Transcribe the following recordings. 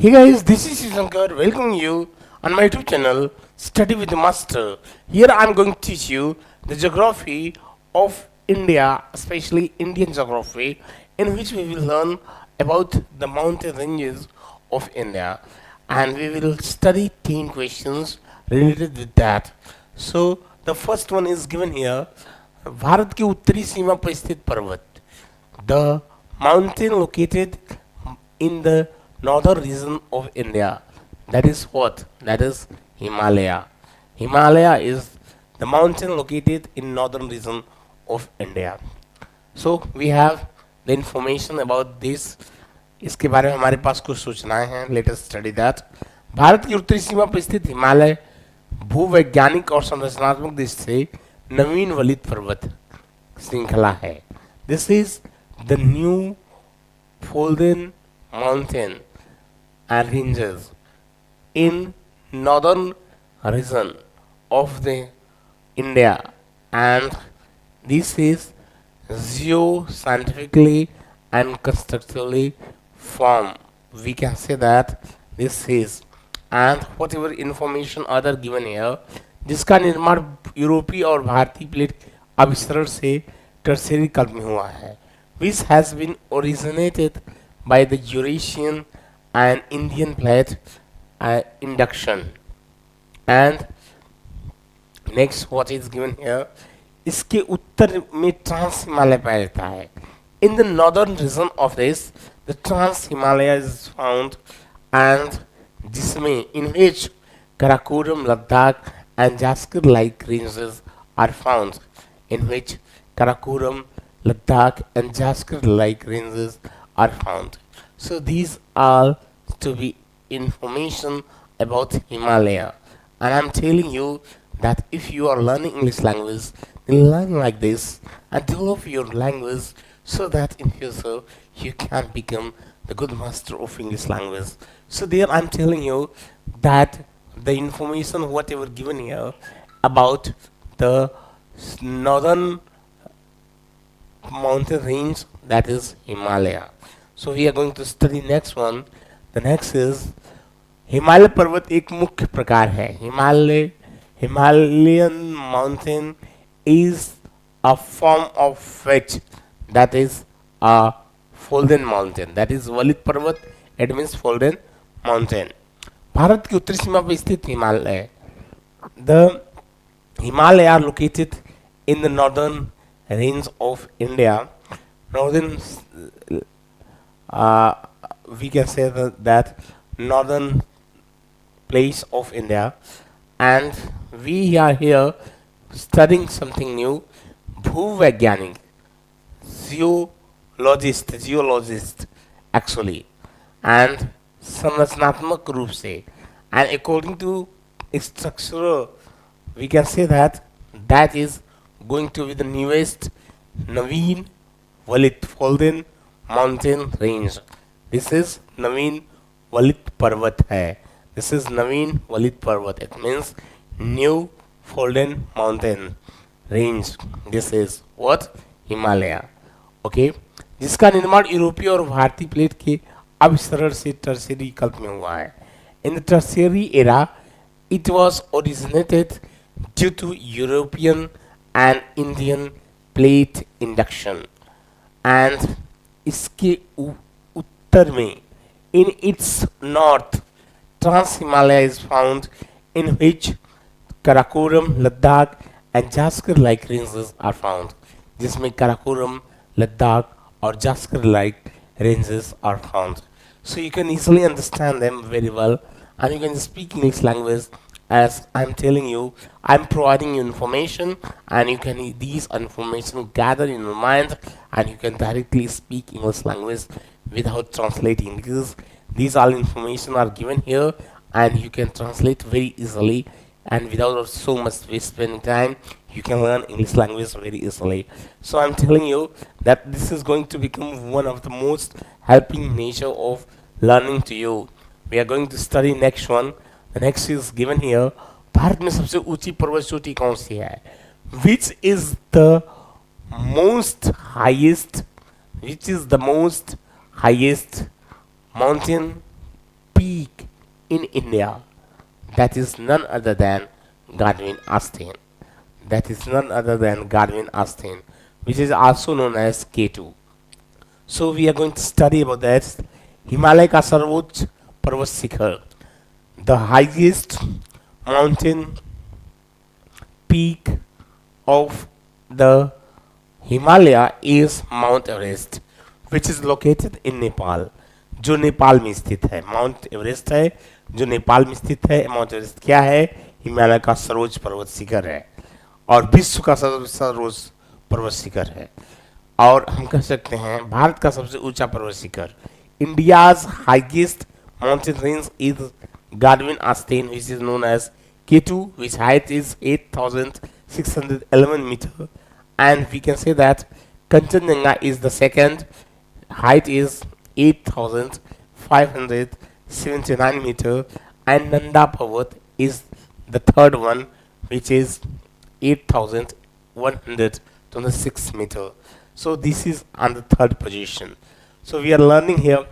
Hey guys, this is Shankar. Welcome you on my YouTube channel Study with the Master. Here I am going to teach you the geography of India, especially Indian geography, in which we will learn about the mountain ranges of India, and we will study 10 questions related with that. So the first one is given here. Bharat की उत्तरी सीमा पर स्थित पर्वत, the mountain located in the northern region of India. That is what? That is Himalaya. Himalaya is the mountain located in northern region of India. So we have the information about this. इसके बारे में हमारे पास कुछ सूचनाएं हैं. Let us study that. Bharat की उत्तरी सीमा पर स्थित हिमालय भूवैज्ञानिक और संरचनात्मक दृष्टि से नवीन वलित पर्वत श्रृंखला है. This is the new folding mountain and ranges in northern region of the India, and this is geoscientifically and constructively formed. We can say that this is, and whatever information other given here, जिसका निर्माण यूरोपीय और भारतीय plate अभिसरण से tertiary काल में हुआ है, which has been originated by the Eurasian and Indian plate induction. And next what is given here, इसके उत्तर में ट्रांस हिमालय पाया जाता है. In the northern region of this, the trans Himalaya is found, and जिसमें in which Karakoram, Ladakh and Jaskar like ranges are found, in which Karakoram, Ladakh and Jaskar like ranges are found. So these are to be information about Himalaya, and I'm telling you that if you are learning English language, then learn like this and develop your language so that in future you can become the good master of English language. So there I'm telling you that the information whatever given here about the northern mountain range, that is Himalaya. So we are going to study next one. The next is Himalaya पर्वत एक मुख्य प्रकार है. Himalayan mountain is a form of which, that is a folded mountain, that is वलित पर्वत, it means folded mountain. Bharat की उत्तरी सीमा पर स्थित Himalaya, the Himalaya are located in the northern range of India. Northern, we can say that northern place of India, and we are here studying something new. भूवैज्ञानिक, geologist actually, and संरचनात्मक रूप से, and according to structural, we can say that that is going to be the newest Naveen Valit Folden mountain range. This is Naveen Valit Parvat hai. This is Naveen Valit Parvat. It means new Folden mountain range. This is what? Himalaya. Okay. जिसका निर्माण यूरोपीय और भारतीय plate के अभिसरण से tertiary कल्प में हुआ है. In the tertiary era, it was originated due to European and Indian plate induction, and इसके उत्तर में, in its north, Trans Himalaya is found, in which Karakoram, Ladakh and Jaskar like ranges are found. जिसमें Karakoram, Ladakh और Jaskar like ranges are found. So you can easily understand them very well, and you can speak English language. As I'm telling you, I'm providing you information, and you can these information gather in your mind, and you can directly speak English language without translating, because these all information are given here, and you can translate very easily, and without so much waste spending time, you can learn English language very easily. So I'm telling you that this is going to become one of the most helping nature of learning to you. We are going to study next one. The next is given here. Bharat में सबसे ऊंची पर्वत चोटी कौन सी है? Which is the most highest? Which is the most highest mountain peak in India, that is none other than Godwin Austen. That is none other than Godwin Austen, which is also known as K2. So we are going to study about that. Himalaya का सर्वोच्च पर्वत शिखर, the highest mountain peak of the Himalaya is Mount Everest, which is located in Nepal, जो नेपाल में स्थित है. Mount Everest है जो नेपाल में स्थित है. माउंट एवरेस्ट क्या है? हिमालय का सर्वोच्च पर्वत शिखर है और विश्व का सर्वोच्च पर्वत शिखर है. और हम कह सकते हैं भारत का सबसे ऊंचा पर्वत शिखर, India's highest mountain range is Godwin Austen, which is known as K2, which height is 8,611 meter, and we can say that Kanchenjunga is the second, height is 8,579 meter, and Nanda Parvat is the third one, which is 8,126 meter. So this is on the third position. So we are learning here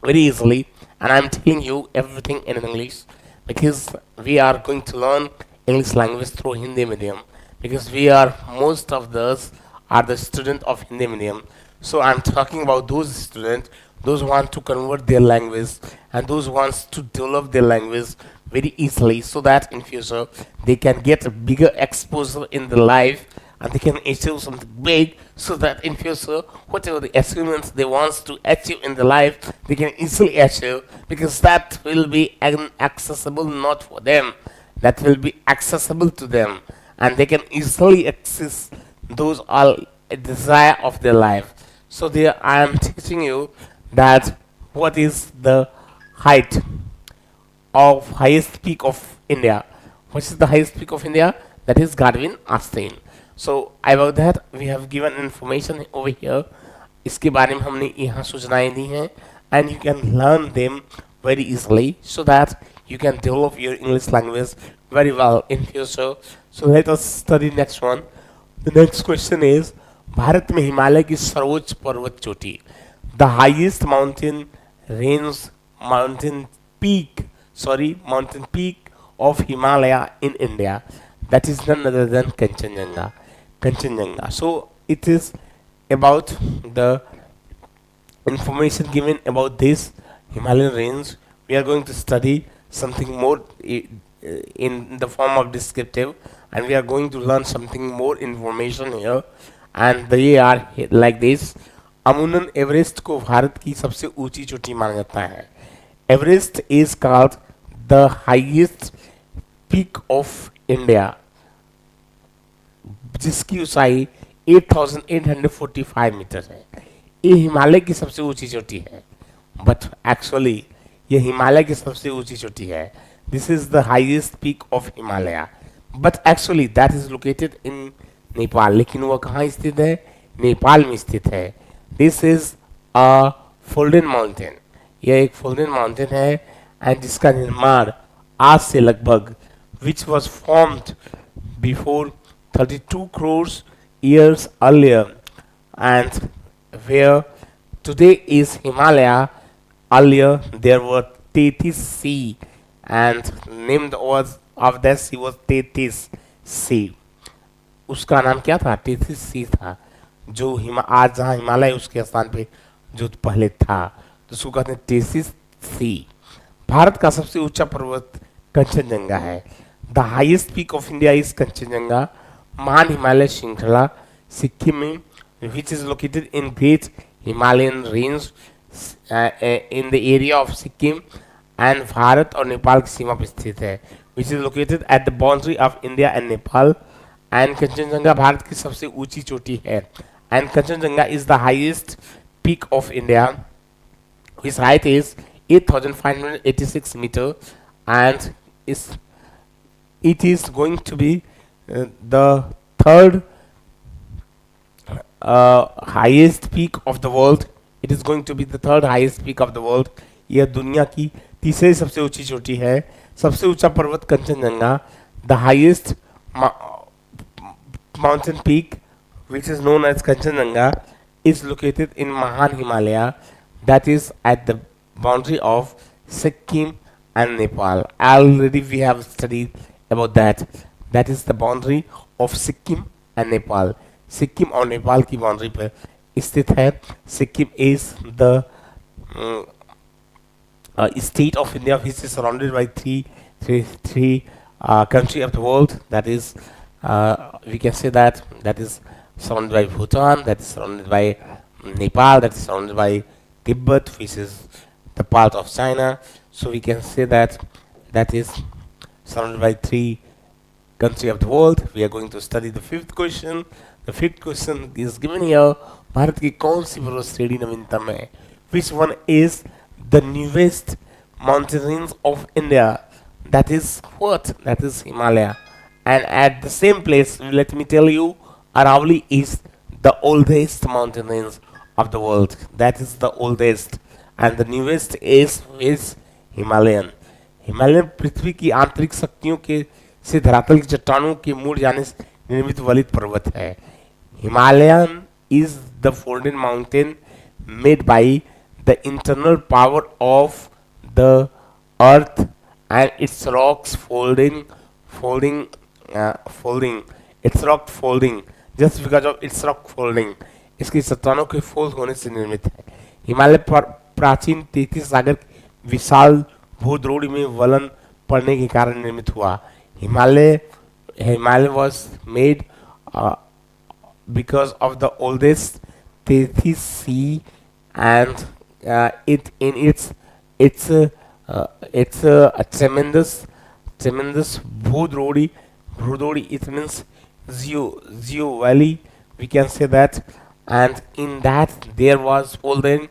very easily, and I'm telling you everything in English because we are going to learn English language through Hindi medium, because we are, most of those are the student of Hindi medium. So I'm talking about those students, those who want to convert their language and those who wants to develop their language very easily, so that in future they can get a bigger exposure in the life and they can achieve something big, so that in future whatever the achievements they want to achieve in the life they can easily achieve, because that will be accessible not for them, that will be accessible to them, and they can easily access those all desire of their life. So there I am teaching you that what is the height of highest peak of India. What is the highest peak of India? That is Godwin Austen. So about that we have given information over here. इसके बारे में हमने यहाँ सूचनाएं दी हैं, and you can learn them very easily, so that you can develop your English language very well in future. So let us study next one. The next question is, Bharat में हिमालय की सर्वोच्च पर्वत चोटी, the highest mountain range, mountain peak of Himalaya in India, that is none other than Kanchenjunga. So it is about the information given about this Himalayan range. We are going to study something more in the form of descriptive, and we are going to learn something more information here, and they are like this. अमूनन Everest को भारत की सबसे ऊंची चोटी माना जाता है. Everest is called the highest peak of India, जिसकी ऊंचाई 8,845 मीटर है. ये हिमालय की सबसे ऊंची चोटी है, बट एक्चुअली ये हिमालय की सबसे ऊंची चोटी है. This is the highest peak of Himalaya, but actually that is located in Nepal. लेकिन वह कहाँ स्थित है? नेपाल में स्थित है. दिस इज अ फोल्डन माउंटेन. यह एक फोल्डन माउंटेन है, एंड जिसका निर्माण आज से लगभग, which was formed before 32 crores years earlier, and where today is Himalaya, earlier there were Tethys Sea, and named was of that sea was Tethys Sea. उसका नाम क्या था? टेथिस सी था, जो आज जहाँ हिमालय उसके स्थान पे जो पहले था, तो उसको कहते हैं टेथिस सी. भारत का सबसे ऊंचा पर्वत कंचनजंगा है. The highest peak of India is Kanchenjunga, महान हिमालय श्रृंखला सिक्किम में, which is located in great Himalayan range in the area of Sikkim, and Bharat और नेपाल की सीमा पर स्थित है, which is located at the boundary of India and Nepal. And Kanchenjunga Bharat की सबसे ऊंची चोटी है, and Kanchenjunga is the highest peak of India, his height is 8,586 metre, एंड it is going to be the third highest peak of the world. It is going to be the third highest peak of the world. यह दुनिया की तीसरी सबसे ऊंची चोटी है. सबसे ऊंचा पर्वत Kanchenjunga, the highest mountain peak which is known as Kanchenjunga is located in Mahan Himalaya, that is at the boundary of Sikkim and Nepal. Already we have studied about that. That is the boundary of Sikkim and Nepal. Sikkim और नेपाल की boundary पर स्थित है. Sikkim is the state of India which is surrounded by three country of the world. That is, we can say that is surrounded by Bhutan, that is surrounded by Nepal, that is surrounded by Tibet, which is the part of China. So we can say that is surrounded by three country of the world. We are going to study the fifth question. The fifth question is given here. Bharat की कौन सी पर्वत श्रेणी नवीनतम है? Which one is the newest mountain range of India? That is what? That is Himalaya. And at the same place, let me tell you, Aravalli is the oldest mountain range of the world. That is the oldest. And the newest is Himalayan. Himalayan पृथ्वी की आंतरिक शक्तियों के से धरातल की चट्टानों के मुड़ जाने से निर्मित वलित पर्वत है. Himalayan is the folded mountain made by the internal power of the earth and its rocks folding its rock folding just because of its rock folding. इसकी चट्टानों के फोल्ड होने से निर्मित है. हिमालय प्राचीन 33 सागर की विशाल भूद्रोड़ी में वलन पड़ने के कारण निर्मित हुआ. Himalaya was made because of the oldest Tethys Sea and it in it's a tremendous Bhudrodi. It means Zio Valley, we can say that, and in that there was folding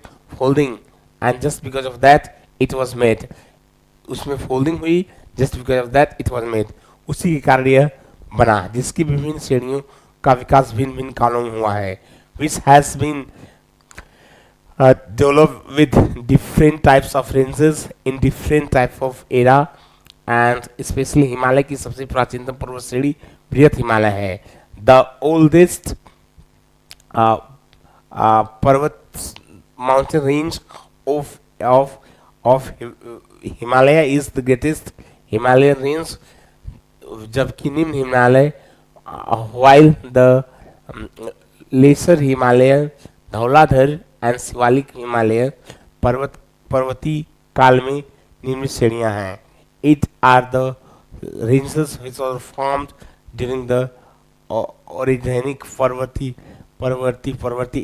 and just because of that it was made. उसमें folding हुई, just because of that it was made. उसी के कारण यह बना, जिसकी विभिन्न श्रेणियों का विकास भिन्न भिन्न कालों में हुआ है. Which has been develop with different types of ranges in different type of era and specially Himalaya की सबसे प्राचीनतम पर्वत श्रेणी बृहत हिमालय है. द ओल्डेस्ट पर्वत mountain range of Himalaya is the greatest Himalayan range, जबकि निम्न Himalaya while the lesser Himalayan Dhauladhar and Shivalik Himalaya पर्वतीय काल में निम्न श्रेणियां हैं. It are the ranges which were formed during the orogenic Parvati.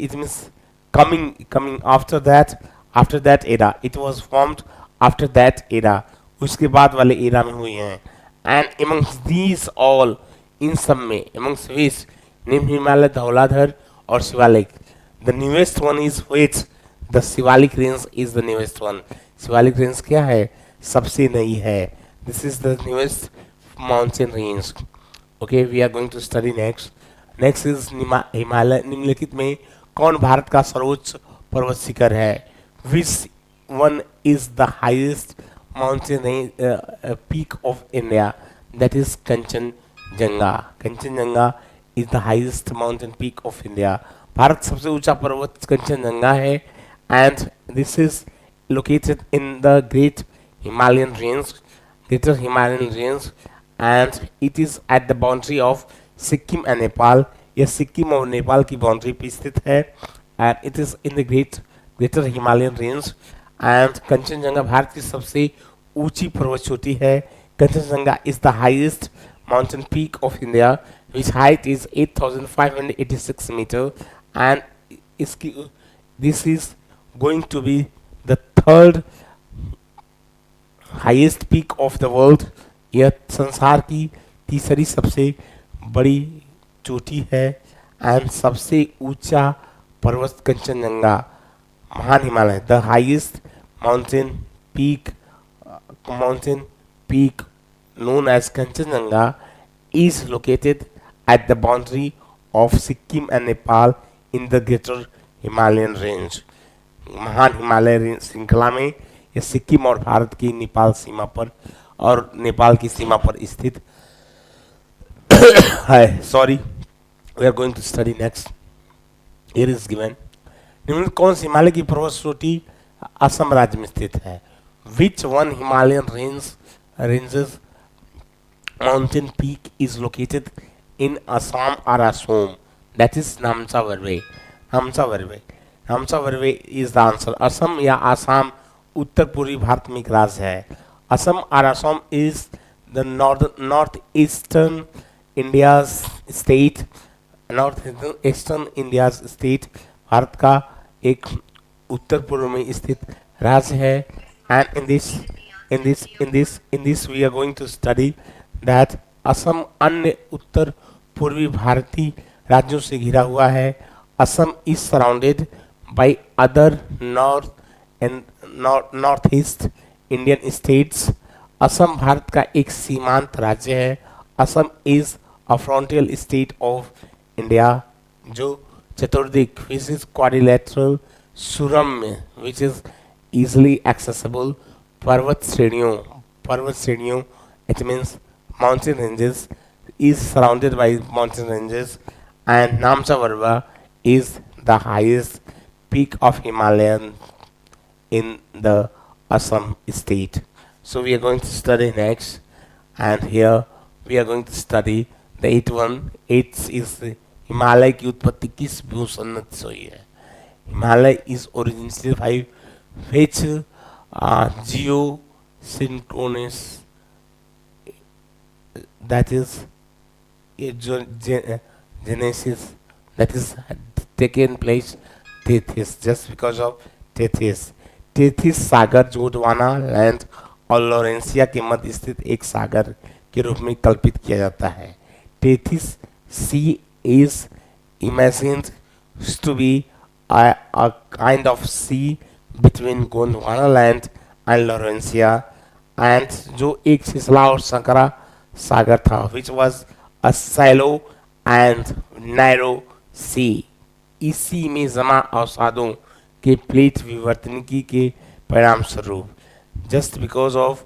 It means coming after that era. It was formed after that era. उसके बाद वाले era में हुई हैं. And amongst these all, इन सब में amongst which निम्न हिमालय धौलाधर और Shivalik. The newest one is which? The Shivalik range is the newest one. Shivalik range क्या है? सबसे नई है. This is the newest mountain range. Okay, we are going to study next. Next is Himalaya. निम्नलिखित में कौन भारत का सर्वोच्च पर्वत शिखर है? Which one is the highest mountain peak of India? That is Kanchenjunga. Kanchenjunga is the highest mountain peak of India. Bharat सबसे ऊंचा पर्वत कंचनजंगा है and this is located in the Greater Himalayan range and it is at the boundary of Sikkim and Nepal. यह सिक्किम और नेपाल की boundary पर स्थित है and it is in the Greater Himalayan range. And Kanchenjunga Bharat की सबसे ऊंची पर्वत चोटी है. Kanchenjunga is the highest mountain peak of India, which height is 8,586 meter, and this is going to be the third highest peak of the world. यह संसार की तीसरी सबसे बड़ी चोटी है and सबसे ऊंचा पर्वत कंचनजंगा महान Himalaya. The highest mountain peak known as Kanchenjunga is located at the boundary of Sikkim and Nepal in the Greater Himalayan range. महान हिमालय श्रृंखला में यह सिक्किम और भारत की नेपाल सीमा पर और नेपाल की सीमा पर स्थित है. Sorry, we are going to study next. Here is given. निम्नलिखित कौन सी हिमालय की पर्वत चोटी असम राज्य में स्थित है? Which one Himalayan ranges mountain peak is located in Assam or Assam? That is Namcha Varve. Namcha Varve. Namcha Varve is the answer. Assam या आसाम उत्तर पूर्वी भारत में एक राज्य है. असम और Assam is the northeastern India's state. North eastern India state Bharat का एक उत्तर पूर्व में स्थित राज्य है. And in this we are going to study that Assam अन्य उत्तर पूर्वी भारतीय राज्यों से घिरा हुआ है. Assam is surrounded by other north and north east Indian states. Assam Bharat का एक सीमांत राज्य है. Assam is a frontier state of India जो चतुर्दिक विच इज क्वाड्रिलेटरल सुरम्य विच इज easily accessible पर्वत श्रेणियों it means mountain ranges is surrounded by mountain ranges. And Namcha Varva is the highest peak of Himalayan in the Assam state. So we are going to study next, and here we are going to study the eighth one. Eighth is Himalaya की उत्पत्ति किस भूसन्नत से हुई है. Himalaya is originated by which geosynchronous, that is genesis, that is taken place Tethys, just because of Tethys. Tethys सागर Gondwana land और Laurasia के मध्य स्थित एक सागर के रूप में कल्पित किया जाता है. Tethys sea is imagined to be a kind of sea between Gondwana land and Laurentia, and जो एक छिछला और संकरा सागर था which was a shallow and narrow sea. इसी में जमा अवसादों के प्लेट विवर्तनिकी के परिणाम स्वरूप just because of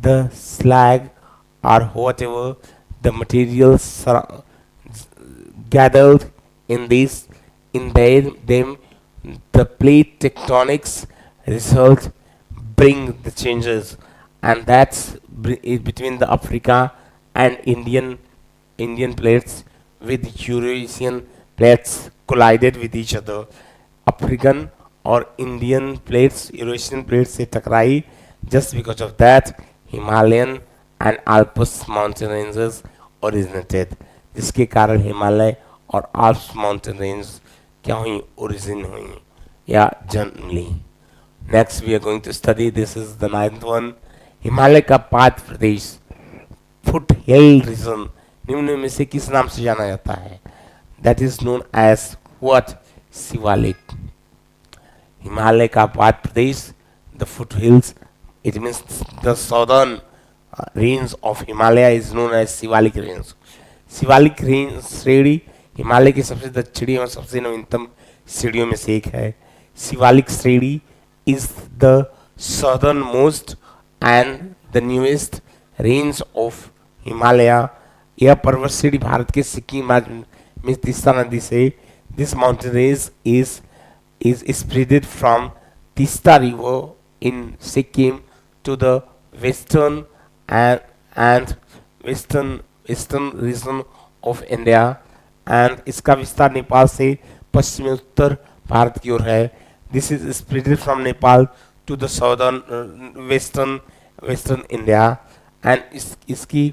the slag or whatever the materials gathered in them, the plate tectonics result bring the changes, and that's between the Africa and Indian plates with Eurasian plates collided with each other. African और Indian plates Eurasian plates से टकराई. Just because of that Himalayan and Alps mountain ranges originated, जिसके कारण हिमालय और Alps mountain range क्या हुई, origin हुई या जन्म ली. Next we are going to study, this is the ninth one. Himalaya का पाद प्रदेश फुट हिल रीजन निम्न में से किस नाम से जाना जाता है. That is known as what, Shivalik. Himalaya का पाद प्रदेश the foothills, it means the southern range of Himalaya is known as Shivalik range. Shivalik range श्रेणी हिमालय की सबसे दक्षिणी और सबसे नवीनतम श्रेणियों में से एक है. शिवालिक श्रेणी is the southern most and the newest range of Himalaya. यह पर्वत श्रेणी भारत के सिक्किम राज्य में तीस्ता नदी से this mountain range is spreaded from Tista River in Sikkim to the western and western region of India, and इसका विस्तार नेपाल से पश्चिमी उत्तर भारत की ओर है. This is spread from Nepal to the southern western India, and इसकी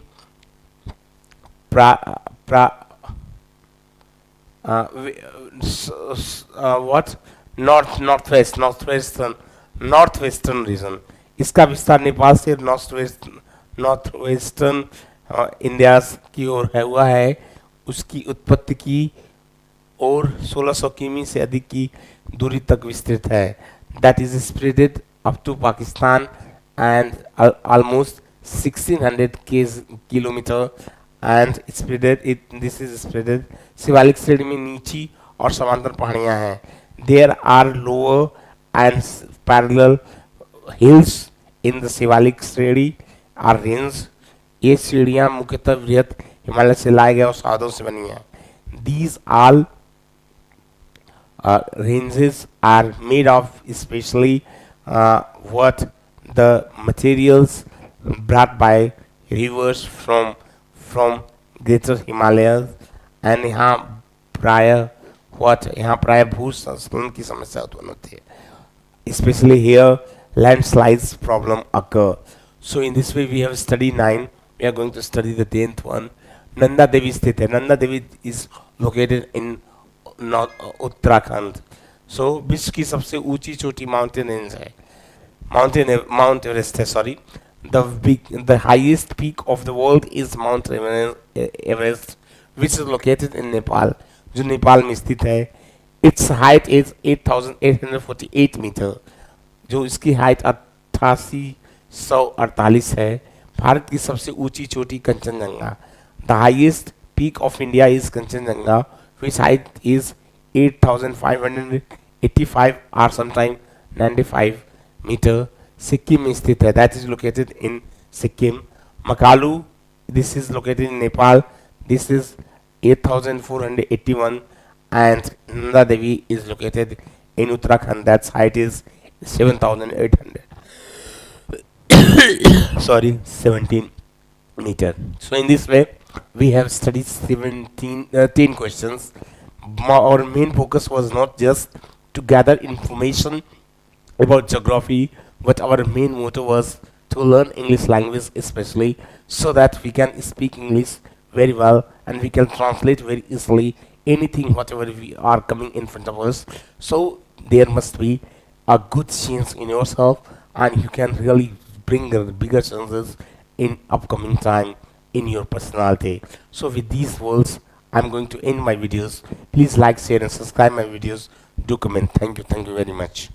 what northwestern region. इसका विस्तार नेपाल से नॉर्थवेस्टर्न इंडिया की ओर है हुआ है. उसकी उत्पत्ति की और 1600 किमी से अधिक की दूरी तक विस्तृत है. That is spreaded up to Pakistan and almost 1600 kilometre and spreaded this is spreaded. Shivalik श्रेणी में नीची और समांतर पहाड़ियां हैं. There are lower and parallel hills in the Shivalik श्रेणी आर रेंज. ये श्रेणियां मुख्यतः वृहत हिमालय से लाए गए अवसादों से बनी हैं. These all ranges are made of especially what the materials brought by rivers from greater Himalayas, and यहाँ प्राय यहाँ प्राय भूस्खलन की समस्या उत्पन्न होती है. Especially here, landslides problem occur. So in this way, we have study 9. We are going to study the 10th one. Nanda Devi sthit hai. Nanda Devi is located in Uttarakhand. So विश्व की सबसे ऊंची चोटी mountain range है. Mount Everest है, sorry. The highest peak of the world is Mount Everest, which is located in Nepal, जो नेपाल में स्थित है. Its height is 8,848 मीटर, जो इसकी हाइट 8848 है. भारत की सबसे ऊंची चोटी Kanchenjunga. The highest peak of India is Kanchenjunga, which height is 8,585 or sometime 95 metre. Sikkim में स्थित है. That is located in Sikkim. Makalu, this is located in Nepal. This is 8,481, and Nanda Devi is located in Uttarakhand. That's height is 7,800. Sorry, 17 meter. So in this way, we have studied 10 questions. Our main focus was not just to gather information about geography, but our main motto was to learn English language, especially so that we can speak English very well and we can translate very easily anything whatever we are coming in front of us. So there must be a good chance in yourself, and you can really bring bigger chances in upcoming time in your personality. So with these words, I'm going to end my videos. Please like, share and subscribe my videos. Do comment. Thank you very much.